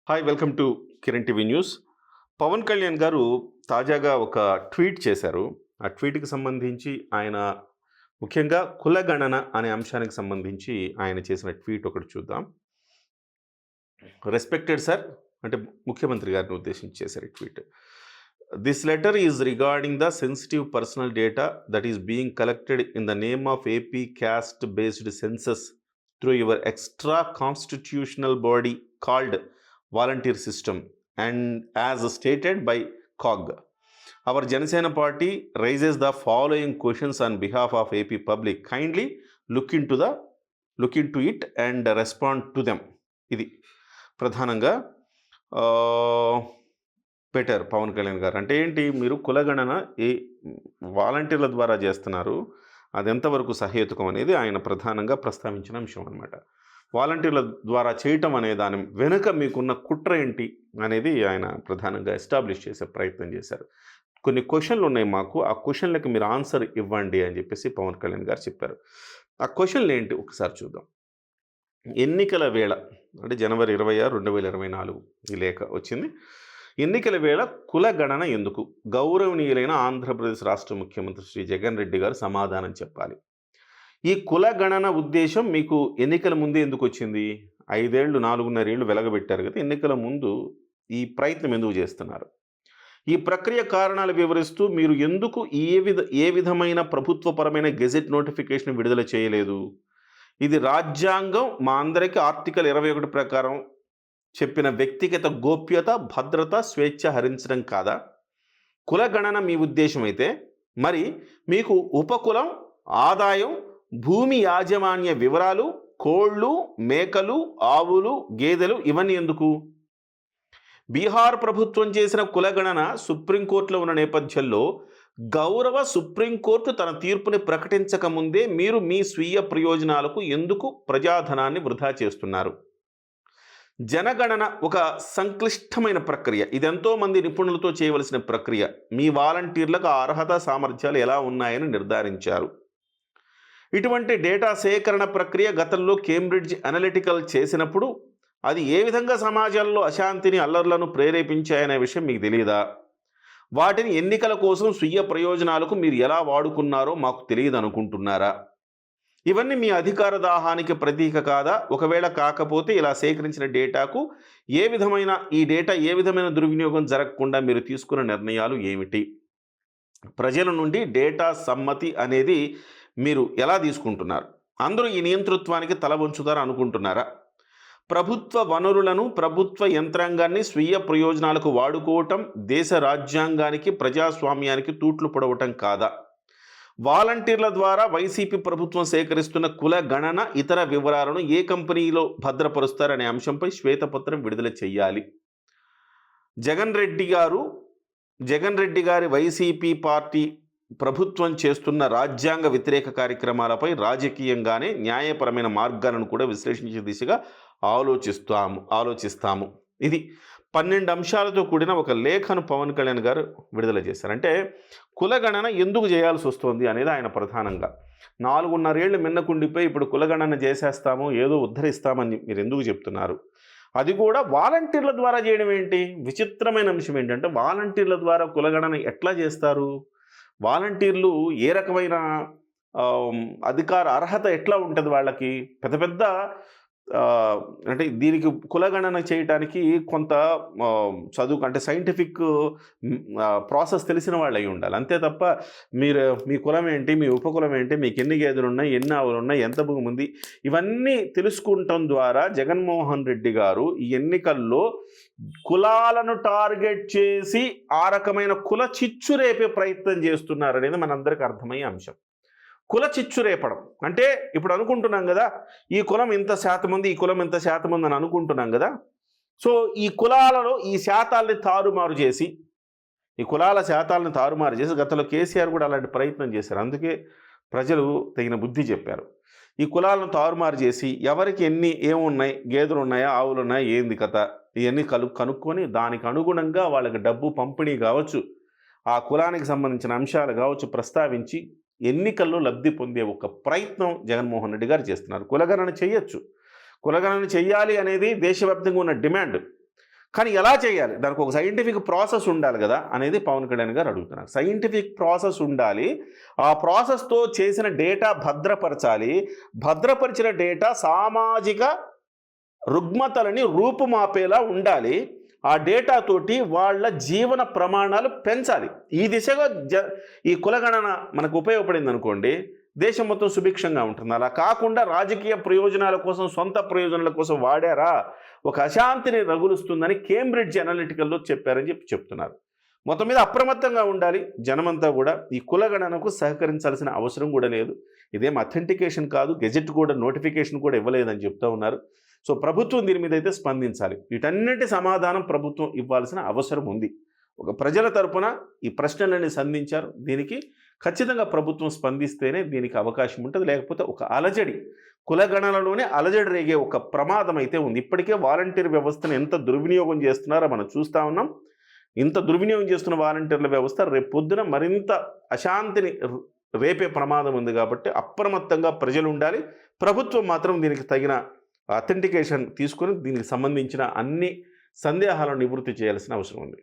Hi welcome to Kiran TV news. Pawan Kalyan గారు తాజాగా ఒక ట్వీట్ చేశారు. ఆ ట్వీట్‌కి సంబంధించి ఆయన ముఖ్యంగా కులగణన అనే అంశానికి సంబంధించి ఆయన చేసిన ట్వీట్ ఒకటి చూద్దాం. రెస్పెక్టెడ్ సార్ అంటే ముఖ్యమంత్రి గారిని ఉద్దేశించి చేశారు ఈ tweet. This letter is regarding the sensitive personal data that is being collected in the name of AP caste based census through your extra constitutional body called volunteer system and as stated by COG. Our Janasena party raises the following questions on behalf of AP public. Kindly look into it and respond to them. ఇది ప్రధానంగా పెట్టారు పవన్ కళ్యాణ్ గారు. అంటే ఏంటి, మీరు కులగణన ఏ వాలంటీర్ల ద్వారా చేస్తున్నారు, అది ఎంతవరకు సహేతుకం అనేది ఆయన ప్రధానంగా ప్రస్తావించిన అంశం అన్నమాట. వాలంటీర్ల ద్వారా చేయటం అనే దాని వెనుక మీకున్న కుట్ర ఏంటి అనేది ఆయన ప్రధానంగా ఎస్టాబ్లిష్ చేసే ప్రయత్నం చేశారు. కొన్ని క్వశ్చన్లు ఉన్నాయి మాకు, ఆ క్వశ్చన్లకి మీరు ఆన్సర్ ఇవ్వండి అని చెప్పేసి పవన్ కళ్యాణ్ గారు చెప్పారు. ఆ క్వశ్చన్లు ఏంటి ఒకసారి చూద్దాం. ఎన్నికల వేళ అంటే జనవరి 26, 2024 ఈ లేఖ వచ్చింది. ఎన్నికల వేళ కులగణన ఎందుకు? గౌరవనీయులైన ఆంధ్రప్రదేశ్ రాష్ట్ర ముఖ్యమంత్రి శ్రీ జగన్ రెడ్డి గారు సమాధానం చెప్పాలి. ఈ కులగణన ఉద్దేశం మీకు ఎన్నికల ముందే ఎందుకు వచ్చింది? 5 ఏళ్ళు 4.5 ఏళ్ళు వెలగబెట్టారు కదా, ఎన్నికల ముందు ఈ ప్రయత్నం ఎందుకు చేస్తున్నారు? ఈ ప్రక్రియ కారణాలు వివరిస్తూ మీరు ఎందుకు ఏ విధమైన ప్రభుత్వపరమైన గెజెట్ నోటిఫికేషన్ విడుదల చేయలేదు? ఇది రాజ్యాంగం మా అందరికీ ఆర్టికల్ 21 ప్రకారం చెప్పిన వ్యక్తిగత గోప్యత, భద్రత, స్వేచ్ఛ హరించడం కాదా? కులగణన మీ ఉద్దేశం అయితే మరి మీకు ఉపకులం, ఆదాయం, భూమి యాజమాన్య వివరాలు, కోళ్ళు, మేకలు, ఆవులు, గేదెలు ఇవన్నీ ఎందుకు? బీహార్ ప్రభుత్వం చేసిన కులగణన సుప్రీంకోర్టులో ఉన్న నేపథ్యంలో గౌరవ సుప్రీంకోర్టు తన తీర్పుని ప్రకటించకముందే మీరు మీ స్వీయ ప్రయోజనాలకు ఎందుకు ప్రజాధనాన్ని వృధా చేస్తున్నారు? జనగణన ఒక సంక్లిష్టమైన ప్రక్రియ. ఇది ఎంతోమంది నిపుణులతో చేయవలసిన ప్రక్రియ. మీ వాలంటీర్లకు ఆ అర్హత, సామర్థ్యాలు ఎలా ఉన్నాయని నిర్ధారించారు. ఇటువంటి డేటా సేకరణ ప్రక్రియ గతంలో కేంబ్రిడ్జ్ అనలిటికల్ చేసినప్పుడు అది ఏ విధంగా సమాజంలో అశాంతిని, అల్లర్లను ప్రేరేపించాయనే విషయం మీకు తెలియదా? వాటిని ఎన్నికల కోసం స్వీయ ప్రయోజనాలకు మీరు ఎలా వాడుకున్నారో మాకు తెలియదు అనుకుంటున్నారా? ఇవన్నీ మీ అధికార దాహానికి ప్రతీక కాదా? ఒకవేళ కాకపోతే ఇలా సేకరించిన డేటాకు ఈ డేటా ఏ విధమైన దుర్వినియోగం జరగకుండా మీరు తీసుకున్న నిర్ణయాలు ఏమిటి? ప్రజల నుండి డేటా సమ్మతి అనేది మీరు ఎలా తీసుకుంటున్నారు? అందరూ ఈ నియంతృత్వానికి తల వంచుతారు అనుకుంటున్నారా? ప్రభుత్వ వనరులను, ప్రభుత్వ యంత్రాంగాన్ని స్వీయ ప్రయోజనాలకు వాడుకోవటం దేశ రాజ్యాంగానికి, ప్రజాస్వామ్యానికి తూట్లు పొడవటం కాదా? వాలంటీర్ల ద్వారా వైసీపీ ప్రభుత్వం సేకరిస్తున్న కుల గణన ఇతర వివరాలను ఏ కంపెనీలో భద్రపరుస్తారనే అంశంపై శ్వేతపత్రం విడుదల చేయాలి. జగన్ రెడ్డి గారి వైసీపీ పార్టీ ప్రభుత్వం చేస్తున్న రాజ్యాంగ వ్యతిరేక కార్యక్రమాలపై రాజకీయంగానే న్యాయపరమైన మార్గాలను కూడా విశ్లేషించే దిశగా ఆలోచిస్తాము. ఇది 12 అంశాలతో కూడిన ఒక లేఖను పవన్ కళ్యాణ్ గారు విడుదల చేశారు. అంటే కులగణన ఎందుకు చేయాల్సి వస్తుంది అనేది ఆయన ప్రధానంగా 4.5 ఏళ్ళు మిన్నకుండిపోయి ఇప్పుడు కులగణన చేసేస్తాము, ఏదో ఉద్ధరిస్తామని మీరు ఎందుకు చెప్తున్నారు? అది కూడా వాలంటీర్ల ద్వారా చేయడం ఏంటి? విచిత్రమైన అంశం ఏంటంటే వాలంటీర్ల ద్వారా కులగణన ఎట్లా చేస్తారు? వాలంటీర్లు ఏ రకమైన అధికార అర్హత ఎట్లా ఉంటుంది వాళ్ళకి? పెద్ద పెద్ద అంటే దీనికి కులగణన చేయటానికి కొంత చదువు అంటే సైంటిఫిక్ ప్రాసెస్ తెలిసిన వాళ్ళు అయి ఉండాలి. అంతే తప్ప మీ కులం ఏంటి, మీ ఉపకులం ఏంటి, మీకు ఎన్ని గేదెలు ఉన్నాయి, ఎన్ని ఆవులు ఉన్నాయి, ఎంత భూమి ఉంది, ఇవన్నీ తెలుసుకుంటాం ద్వారా జగన్మోహన్ రెడ్డి గారు ఈ ఎన్నికల్లో కులాలను టార్గెట్ చేసి ఆ రకమైన కుల చిచ్చు రేపే ప్రయత్నం చేస్తున్నారనేది మనందరికీ అర్థమయ్యే అంశం. కుల చిచ్చు రేపడం అంటే ఇప్పుడు అనుకుంటున్నాం కదా, ఈ కులం ఇంత శాతం ఉంది, ఈ కులం ఇంత శాతం ఉంది అని అనుకుంటున్నాం కదా. సో ఈ కులాలలో ఈ శాతాల్ని తారుమారు చేసి గతంలో కేసీఆర్ కూడా అలాంటి ప్రయత్నం చేశారు. అందుకే ప్రజలు తగిన బుద్ధి చెప్పారు. ఈ కులాలను తారుమారు చేసి ఎవరికి ఏమున్నాయి, గేదెలు ఉన్నాయా, ఆవులు ఉన్నాయా, ఏంది కథ, ఇవన్నీ కనుక్కొని దానికి అనుగుణంగా వాళ్ళకి డబ్బు పంపిణీ కావచ్చు, ఆ కులానికి సంబంధించిన అంశాలు కావచ్చు ప్రస్తావించి ఎన్నికల్లో లబ్ధి పొందే ఒక ప్రయత్నం జగన్మోహన్ రెడ్డి గారు చేస్తున్నారు. కులగణన చేయొచ్చు, కులగణన చెయ్యాలి అనేది దేశవ్యాప్తంగా ఉన్న డిమాండ్. కానీ ఎలా చేయాలి? దానికి ఒక సైంటిఫిక్ ప్రాసెస్ ఉండాలి కదా అనేది పవన్ కళ్యాణ్ గారు అడుగుతున్నారు. సైంటిఫిక్ ప్రాసెస్ ఉండాలి. ఆ ప్రాసెస్‌తో చేసిన డేటా భద్రపరచాలి. భద్రపరిచిన డేటా సామాజిక రుగ్మతలని రూపుమాపేలా ఉండాలి. ఆ డేటా తోటి వాళ్ళ జీవన ప్రమాణాలు పెంచాలి. ఈ దిశగా ఈ కులగణన మనకు ఉపయోగపడిందనుకోండి, దేశం మొత్తం సుభిక్షంగా ఉంటుంది. అలా కాకుండా రాజకీయ ప్రయోజనాల కోసం, సొంత ప్రయోజనాల కోసం వాడారా, ఒక అశాంతిని రగులుస్తుందని కేంబ్రిడ్జ్ అనలిటికల్‌లో చెప్పారని చెప్తున్నారు. మొత్తం మీద అప్రమత్తంగా ఉండాలి జనమంతా కూడా. ఈ కులగణనకు సహకరించాల్సిన అవసరం కూడా లేదు. ఇదేం అథెంటికేషన్ కాదు, గెజెట్ కూడా నోటిఫికేషన్ కూడా ఇవ్వలేదని చెప్తూ ఉన్నారు. సో ప్రభుత్వం దీని మీద అయితే స్పందించాలి. వీటన్నిటి సమాధానం ప్రభుత్వం ఇవ్వాల్సిన అవసరం ఉంది. ఒక ప్రజల తరపున ఈ ప్రశ్నలన్నీ సంధించారు. దీనికి ఖచ్చితంగా ప్రభుత్వం స్పందిస్తేనే దీనికి అవకాశం ఉంటుంది. లేకపోతే ఒక అలజడి, కులగణనలోనే అలజడి రేగే ఒక ప్రమాదం అయితే ఉంది. ఇప్పటికే వాలంటీర్ వ్యవస్థను ఎంత దుర్వినియోగం చేస్తున్నారో మనం చూస్తూ ఉన్నాం. ఇంత దుర్వినియోగం చేస్తున్న వాలంటీర్ల వ్యవస్థ రేపు పొద్దున మరింత అశాంతిని రేపే ప్రమాదం ఉంది. కాబట్టి అప్రమత్తంగా ప్రజలు ఉండాలి. ప్రభుత్వం మాత్రం దీనికి తగిన అథెంటికేషన్ తీసుకొని దీనికి సంబంధించిన అన్ని సందేహాలను నివృత్తి చేయాల్సిన అవసరం ఉంది.